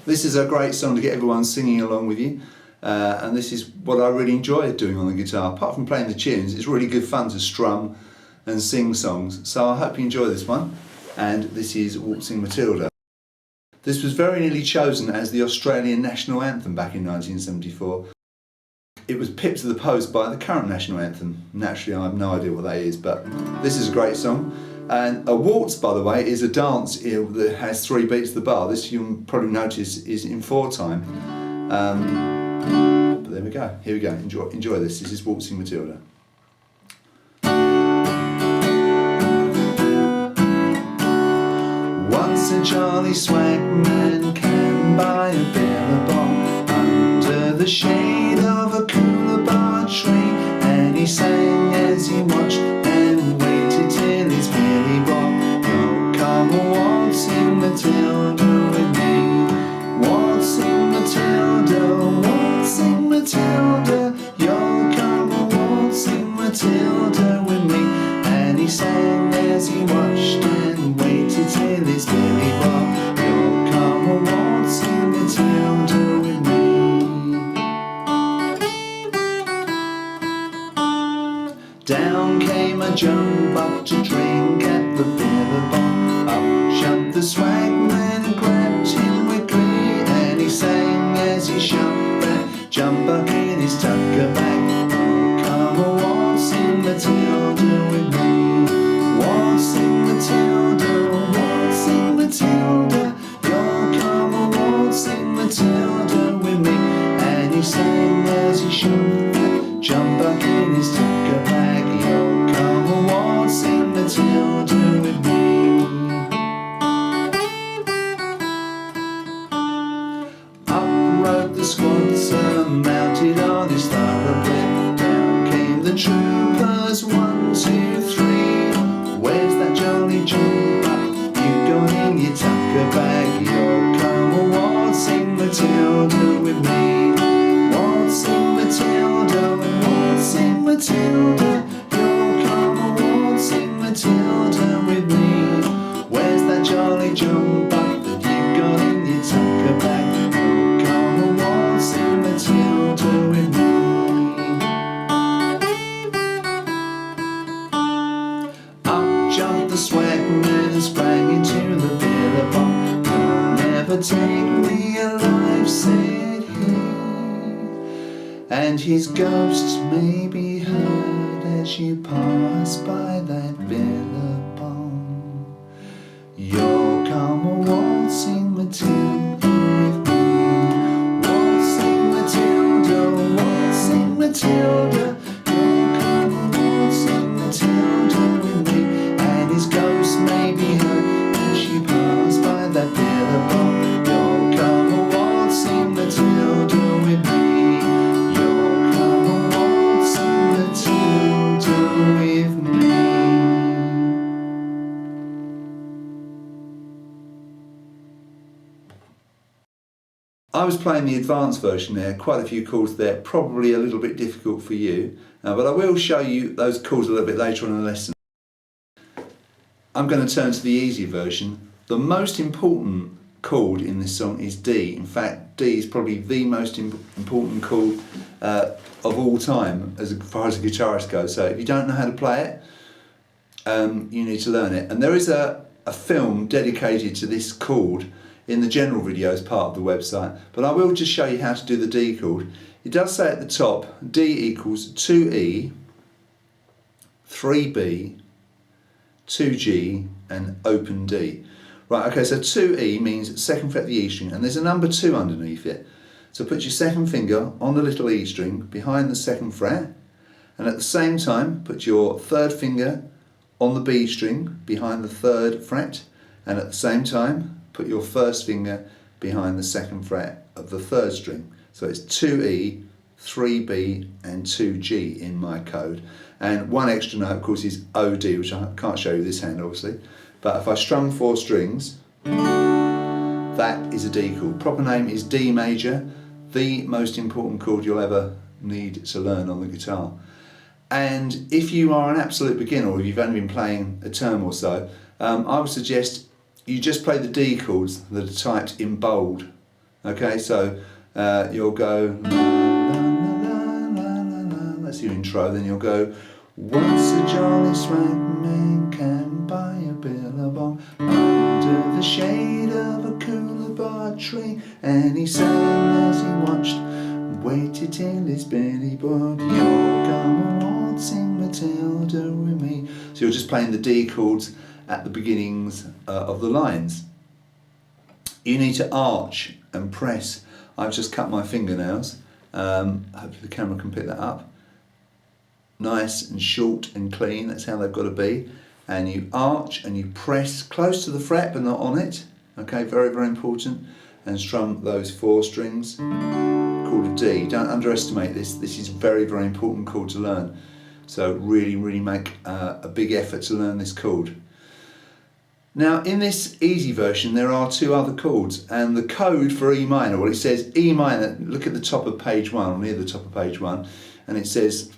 This is a great song to get everyone singing along with you, and this is what I really enjoy doing on the guitar. Apart from playing the tunes, it's really good fun to strum and sing songs. So I hope you enjoy this one, and this is Waltzing Matilda. This was very nearly chosen as the Australian national anthem back in 1974. It was pipped to the post by the current national anthem. Naturally, I have no idea what that is, but this is a great song. And a waltz, by the way, is a dance that has 3 beats of the bar. This, you'll probably notice, is in 4 time. But there we go. Here we go. Enjoy this. This is Waltzing Matilda. Once a jolly swagman came by a billabong under the shade of a coolabah tree, and he sang as he watched and waited till his belly rocked. Oh, come waltzing Matilda with me, waltzing Matilda, waltzing Matilda. Yo, come waltzing Matilda with me. And he sang as he watched and waited till his belly rocked. Yo, come waltzing Matilda with me. Down came a jump up to drink at the billabong. Up jumped the swagman and grabbed him with glee, and he sang as he shoved that jump buck in his tucker bag. Oh, come a waltzing Matilda with me, waltzing Matilda, waltzing Matilda. Yo, come a waltzing Matilda with me. And he sang as he shoved that jump buck in his tucker bag. Yo, come a waltzing Matilda with me. Up rode the squadster mounted on his thoroughbred. Down came the troopers, 1, 2, 3. Where's that jolly jump up you got in your tucker bag? Yo, come a waltzing Matilda with me, waltzing Matilda, waltzing Matilda. Yo, come a waltzing Matilda with me. Where's that jolly jump up that you got in your tucker bag? Yo, come a waltzing Matilda with me. Up jumped the swagman and sprang into the billabong. You'll never take me alive, said he, and his ghost may be heard as you pass by that billabong. Yo, come a waltzing Matilda with me, waltzing Matilda, waltzing Matilda. Yo, come a waltzing Matilda with me. And his ghost may be heard as you pass by that billabong. Yo, come a waltzing Matilda with me, yo, come a waltzing Matilda with me. I was playing the advanced version there, quite a few chords there, probably a little bit difficult for you, but I will show you those chords a little bit later on in the lesson. I'm going to turn to the easy version. The most important chord in this song is D. In fact, D is probably the most important chord of all time as far as a guitarist goes. So if you don't know how to play it, you need to learn it. And there is a film dedicated to this chord in the general videos part of the website, but I will just show you how to do the D chord. It does say at the top, D equals 2E, 3B, 2G and open D. Right, okay, so 2E means 2nd fret of the E string, and there's a number 2 underneath it. So put your 2nd finger on the little E string behind the 2nd fret, and at the same time put your 3rd finger on the B string behind the 3rd fret, and at the same time put your 1st finger behind the 2nd fret of the 3rd string. So it's 2E, 3B and 2G in my code. And one extra note, of course, is OD, which I can't show you with this hand, obviously. But if I strum 4 strings, that is a D chord. Proper name is D major, the most important chord you'll ever need to learn on the guitar. And if you are an absolute beginner, or you've only been playing a term or so, I would suggest you just play the D chords that are typed in bold Okay, so you'll go la, la, la, la, la, la. That's your intro. Then you'll go, once a jolly swag man can buy a billabong under the shade of a coolabah tree, and he sang as he watched, waited till his belly bored. You'll come a waltzing Matilda with me. So you're just playing the D chords at the beginnings of the lines. You need to arch and press. I've just cut my fingernails. Hopefully the camera can pick that up. Nice and short and clean, that's how they've got to be. And you arch and you press close to the fret but not on it. Okay, very, very important. And strum those 4 strings. Chord of D. Don't underestimate this. This is a very, very important chord to learn. So really, really make a big effort to learn this chord. Now in this easy version there are 2 other chords, and the code for E minor, well, it says E minor, look at the top of page 1, or near the top of page 1, and it says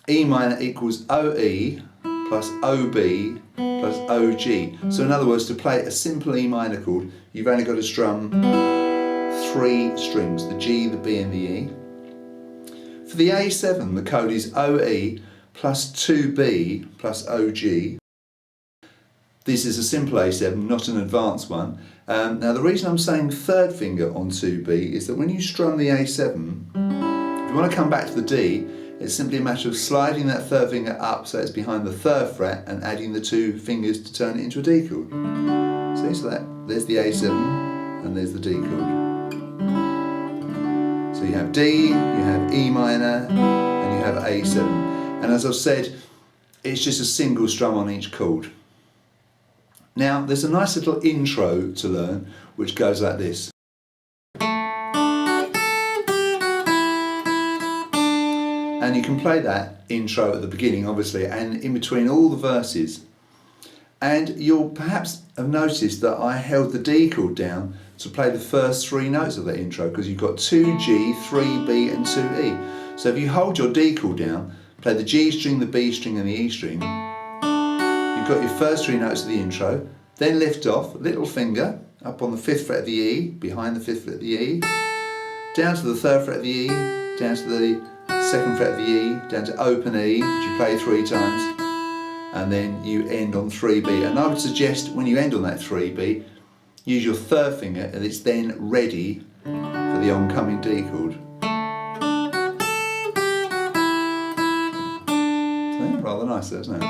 E minor equals OE plus OB plus OG. So in other words, to play a simple E minor chord, you've only got to strum 3 strings, the G, the B and the E. For the A7, the code is OE plus 2B plus OG. This is a simple A7, not an advanced one. Now the reason I'm saying 3rd finger on 2B is that when you strum the A7, if you want to come back to the D, it's simply a matter of sliding that 3rd finger up so it's behind the 3rd fret and adding the 2 fingers to turn it into a D chord. See, so there's the A7 and there's the D chord. So you have D, you have E minor, and you have A7. And as I've said, it's just a single strum on each chord. Now there's a nice little intro to learn which goes like this. And you can play that intro at the beginning obviously and in between all the verses. And you'll perhaps have noticed that I held the D chord down to play the first 3 notes of that intro, because you've got 2G, 3B and 2E. So if you hold your D chord down, play the G string, the B string and the E string, you've got your first 3 notes of the intro, then lift off, little finger, up on the 5th fret of the E, behind the 5th fret of the E, down to the 3rd fret of the E, down to the 2nd fret of the E, down to open E, which you play 3 times, and then you end on 3B. And I would suggest when you end on that 3B, use your 3rd finger and it's then ready for the oncoming D chord. So, rather nice there, isn't it?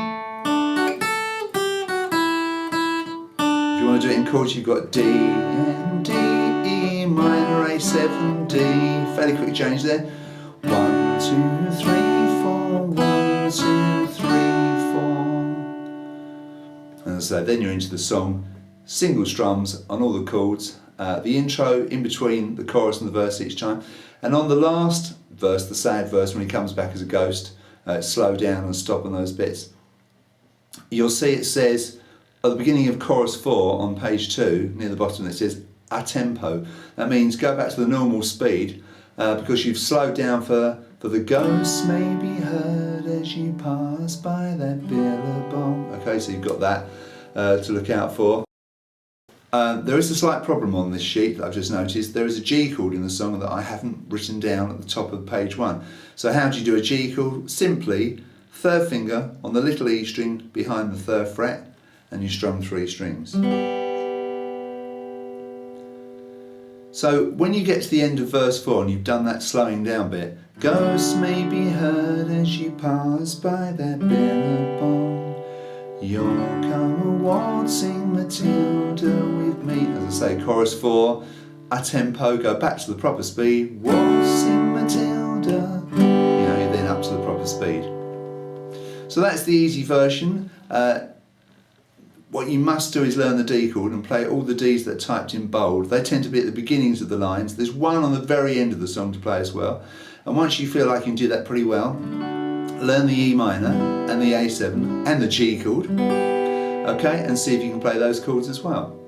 If you want to do it in chords, you've got D and D, E minor, A7, D. Fairly quick change there. 1, 2, 3, 4, 1, 2, 3, 4. And so then you're into the song, single strums on all the chords, the intro in between the chorus and the verse each time, and on the last verse, the sad verse, when he comes back as a ghost, slow down and stop on those bits. You'll see it says at the beginning of chorus 4 on page 2, near the bottom, it says a tempo. That means go back to the normal speed, because you've slowed down for the ghosts may be heard as you pass by that billabong. Okay, so you've got that to look out for. There is a slight problem on this sheet that I've just noticed. There is a G chord in the song that I haven't written down at the top of page 1. So how do you do a G chord? Simply 3rd finger on the little E string behind the 3rd fret and you strum 3 strings. So when you get to the end of verse 4 and you've done that slowing down bit, ghosts may be heard as you pass by that billabong. You'll come a waltzing Matilda with me. As I say, chorus 4, a tempo, go back to the proper speed, waltzing Matilda. You know, you're then up to the proper speed. So that's the easy version. What you must do is learn the D chord and play all the Ds that are typed in bold. They tend to be at the beginnings of the lines. There's one on the very end of the song to play as well. And once you feel like you can do that pretty well, learn the E minor and the A7 and the G chord, okay, and see if you can play those chords as well.